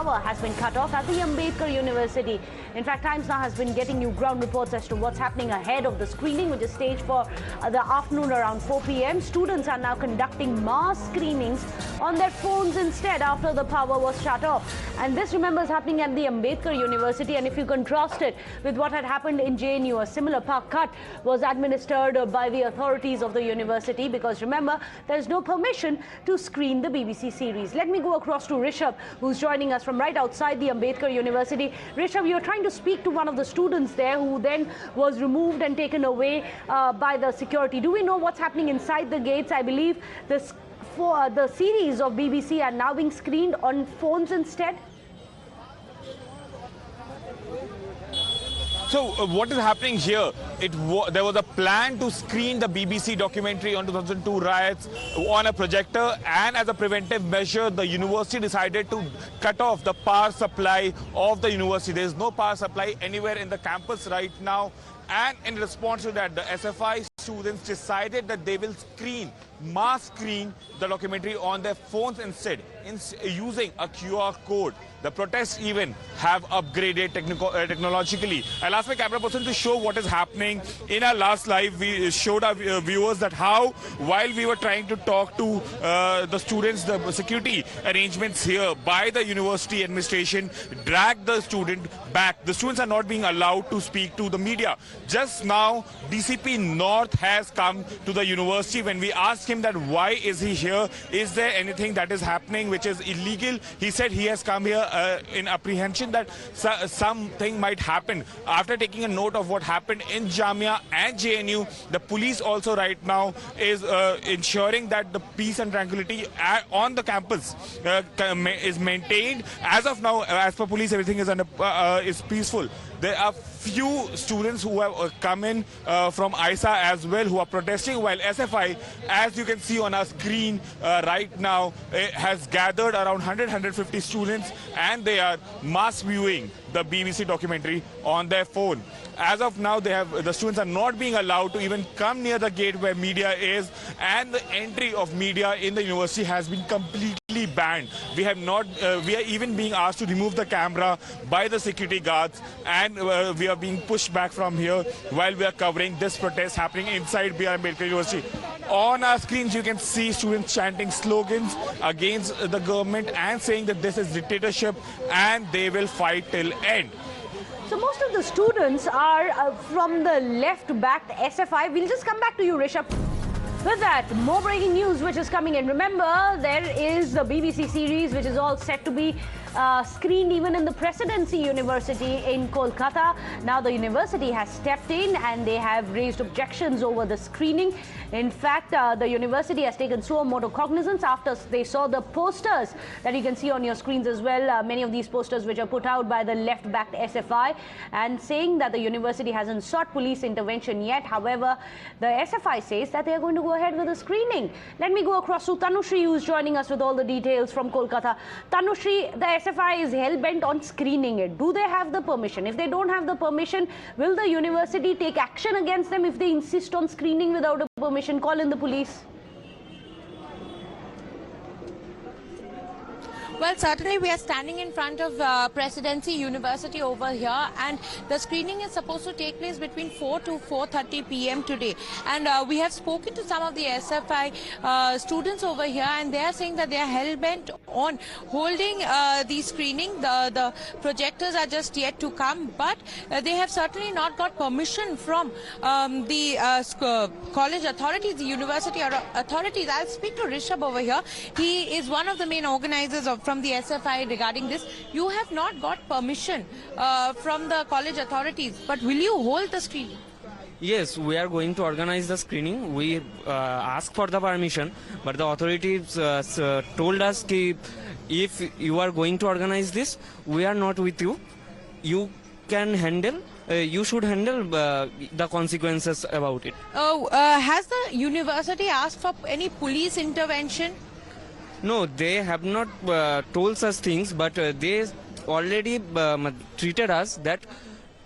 power has been cut off at the Ambedkar University. In fact, Times Now has been getting you ground reports as to what's happening ahead of the screening, which is staged for the afternoon around 4 p.m. Students are now conducting mass screenings on their phones instead after the power was shut off. And this, remember, is happening at the Ambedkar University. And if you contrast it with what had happened in JNU, a similar power cut was administered by the authorities of the university, because remember, there's no permission to screen the BBC series. Let me go across to Rishabh, who's joining us from right outside the Ambedkar University. Rishabh, you're trying to speak to one of the students there who then was removed and taken away by the security. Do we know what's happening inside the gates? I believe the series of BBC are now being screened on phones instead. So what is happening here? There was a plan to screen the BBC documentary on 2002 riots on a projector, and as a preventive measure, the university decided to cut off the power supply of the university. There is no power supply anywhere in the campus right now. And in response to that, the SFI students decided that they will mass screen the documentary on their phones instead, using a QR code. The protests even have upgraded technologically. I'll ask my camera person to show what is happening. In our last live, we showed our viewers that how, while we were trying to talk to the students, the security arrangements here by the university administration dragged the student back. The students are not being allowed to speak to the media. Just now, DCP North has come to the university. When we asked him that why is he here, is there anything that is happening which is illegal, he said he has come here in apprehension that something might happen. After taking a note of what happened in Jamia and JNU, the police also right now is ensuring that the peace and tranquility on the campus is maintained. As of now, as per police, everything is peaceful. There are few students who have come in from ISA as well, who are protesting, while SFI, as you can see on our screen right now, has gathered around 100-150 students, and they are mass viewing the BBC documentary on their phone. As of now, the students are not being allowed to even come near the gate where media is, and the entry of media in the university has been completely banned. We are even being asked to remove the camera by the security guards, and we are being pushed back from here while we are covering this protest happening inside BR Ambedkar University. On our screens, you can see students chanting slogans against the government and saying that this is dictatorship and they will fight till end. So most of the students are from the left-backed SFI. We'll just come back to you, Rishabh. With that, more breaking news which is coming in. Remember, there is the BBC series which is all set to be screened even in the Presidency University in Kolkata. Now the university has stepped in and they have raised objections over the screening. In fact, the university has taken suo motu cognizance after they saw the posters that you can see on your screens as well. Many of these posters which are put out by the left-backed SFI, and saying that the university hasn't sought police intervention yet. However, the SFI says that they are going to go ahead with the screening. Let me go across to Tanushri, who is joining us with all the details from Kolkata. Tanushri, the SFI is hell-bent on screening it. Do they have the permission? If they don't have the permission, will the university take action against them if they insist on screening without a permission? Call in the police. Well, certainly we are standing in front of Presidency University over here, and the screening is supposed to take place between 4 to 4:30 p.m. today. And we have spoken to some of the SFI students over here, and they are saying that they are hell-bent on holding the screening. The projectors are just yet to come, but they have certainly not got permission from the college authorities, the university authorities. I'll speak to Rishabh over here. He is one of the main organizers from the SFI regarding this. You have not got permission from the college authorities, but will you hold the screening? Yes, we are going to organize the screening. We asked for the permission, but the authorities told us that if you are going to organize this, we are not with you. You can handle, you should handle the consequences about it. Has the university asked for any police intervention? No, they have not told such things, but they already treated us that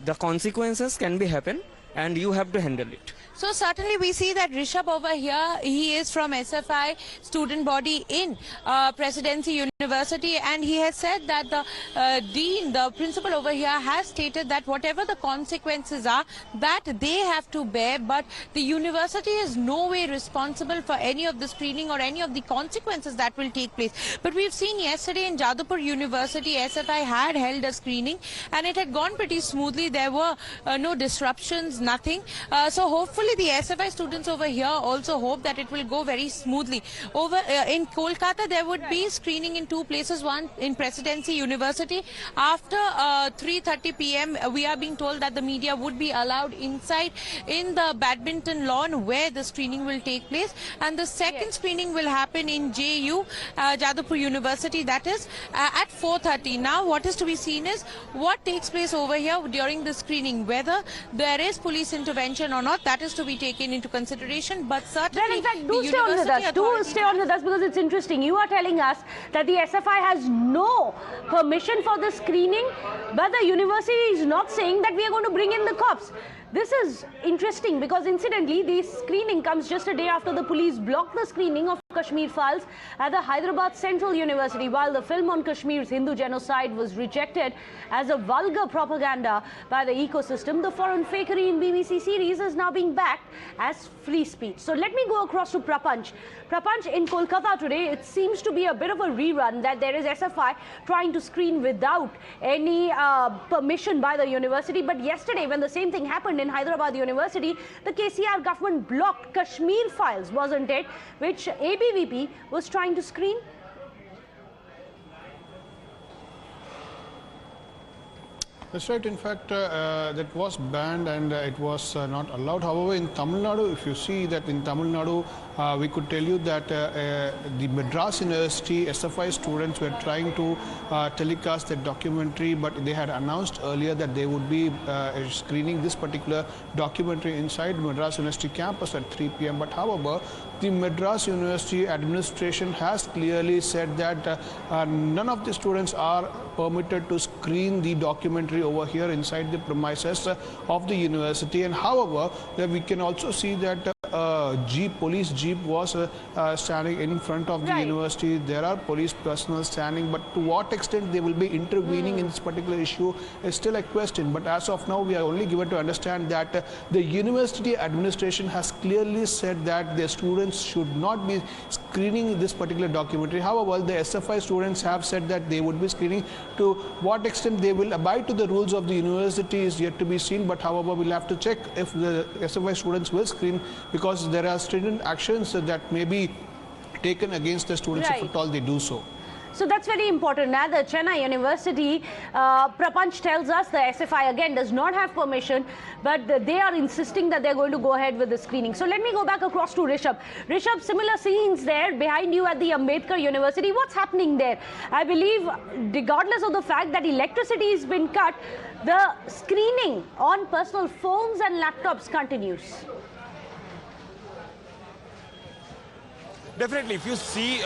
the consequences can be happen and you have to handle it. So certainly we see that Rishabh over here, he is from SFI student body in Presidency University, and he has said that the dean, the principal over here, has stated that whatever the consequences are, that they have to bear, but the university is no way responsible for any of the screening or any of the consequences that will take place. But we've seen yesterday in Jadavpur University, SFI had held a screening and it had gone pretty smoothly. There were no disruptions, nothing. So hopefully the SFI students over here also hope that it will go very smoothly. Over in Kolkata, there would be screening in two places, one in Presidency University. After 3:30 p.m., we are being told that the media would be allowed inside in the badminton lawn where the screening will take place. And the second screening will happen in JU, Jadavpur University, that is at 4:30. Now what is to be seen is what takes place over here during the screening, whether there is police intervention or not, that is to be taken into consideration. But certainly, well, in fact, do stay on with us. Do stay on with us, because it's interesting. You are telling us that the SFI has no permission for the screening, but the university is not saying that we are going to bring in the cops. This is interesting because, incidentally, the screening comes just a day after the police blocked the screening of Kashmir files at the Hyderabad Central University, while the film on Kashmir's Hindu genocide was rejected as a vulgar propaganda by the ecosystem. The foreign fakery in BBC series is now being backed as free speech. So let me go across to Prapanch. Prapanch, in Kolkata today, it seems to be a bit of a rerun that there is SFI trying to screen without any permission by the university. But yesterday, when the same thing happened in Hyderabad University, the KCR government blocked Kashmir files, wasn't it, which ABVP was trying to screen? That's right. In fact, that was banned and it was not allowed. However, in Tamil Nadu, if you see that in Tamil Nadu, we could tell you that the Madras University SFI students were trying to telecast that documentary, but they had announced earlier that they would be screening this particular documentary inside Madras University campus at 3 p.m. But however, the Madras University administration has clearly said that none of the students are permitted to screen the documentary over here inside the premises of the university. And however, we can also see that police jeep was standing in front of the university. There are police personnel standing, but to what extent they will be intervening in this particular issue is still a question. But as of now, we are only given to understand that the university administration has clearly said that the students should not be screening this particular documentary. However, the SFI students have said that they would be screening. To what extent they will abide to the rules of the university is yet to be seen. But however, we'll have to check if the SFI students will screen, because there are stringent actions that may be taken against the students if at all they do so. So that's very important. Now, the Chennai University, Prapanch tells us the SFI again does not have permission, but they are insisting that they're going to go ahead with the screening. So let me go back across to Rishabh. Rishabh, similar scenes there behind you at the Ambedkar University. What's happening there? I believe, regardless of the fact that electricity has been cut, the screening on personal phones and laptops continues. Definitely, if you see,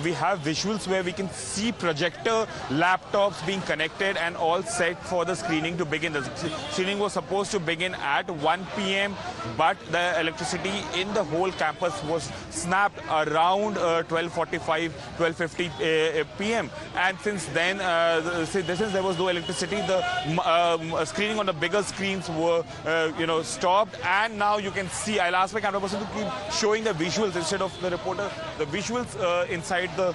we have visuals where we can see projector laptops being connected and all set for the screening to begin. The screening was supposed to begin at 1 p.m. but the electricity in the whole campus was snapped around 12:45, 12:50 p.m. And since then, since there was no electricity, the screening on the bigger screens were, stopped. And now you can see, I'll ask my camera person to keep showing the visuals instead of the reporter. The visuals inside the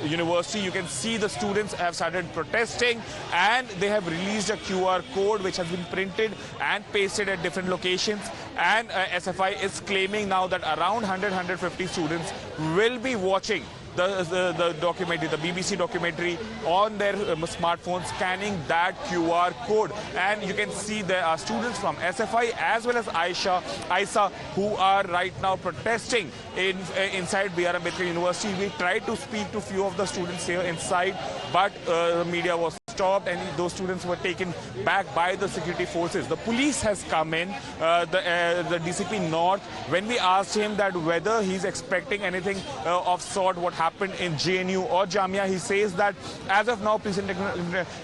university, you can see the students have started protesting, and they have released a QR code which has been printed and pasted at different locations. And SFI is claiming now that around 100-150 students will be watching the documentary, the BBC documentary, on their smartphones, scanning that QR code. And you can see there are students from SFI as well as ISA who are right now protesting inside B.R. Ambedkar University. We tried to speak to few of the students here inside, but the media was stopped and those students were taken back by the security forces. The police has come in, the DCP North. When we asked him that whether he's expecting anything of sort what happened in JNU or Jamia, he says that as of now, peace and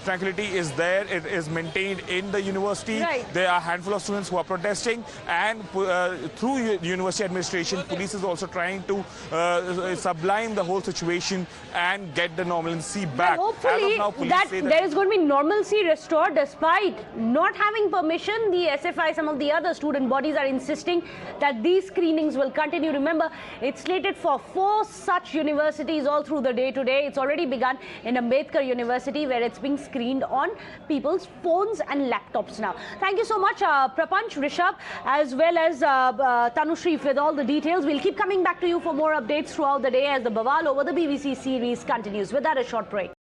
tranquility is there. It is maintained in the university. Right. There are a handful of students who are protesting, and through university administration, police is also trying to sublime the whole situation and get the normalcy back. Well, hopefully there is going to be normalcy restored despite not having permission. The SFI, some of the other student bodies are insisting that these screenings will continue. Remember, it's slated for 4 such universities all through the day today. It's already begun in Ambedkar University, where it's being screened on people's phones and laptops now. Thank you so much, Prapanch, Rishabh, as well as Tanushri with all the details. We'll keep coming back to you for more updates throughout the day as the Bawal over the BBC series continues. With that, a short break.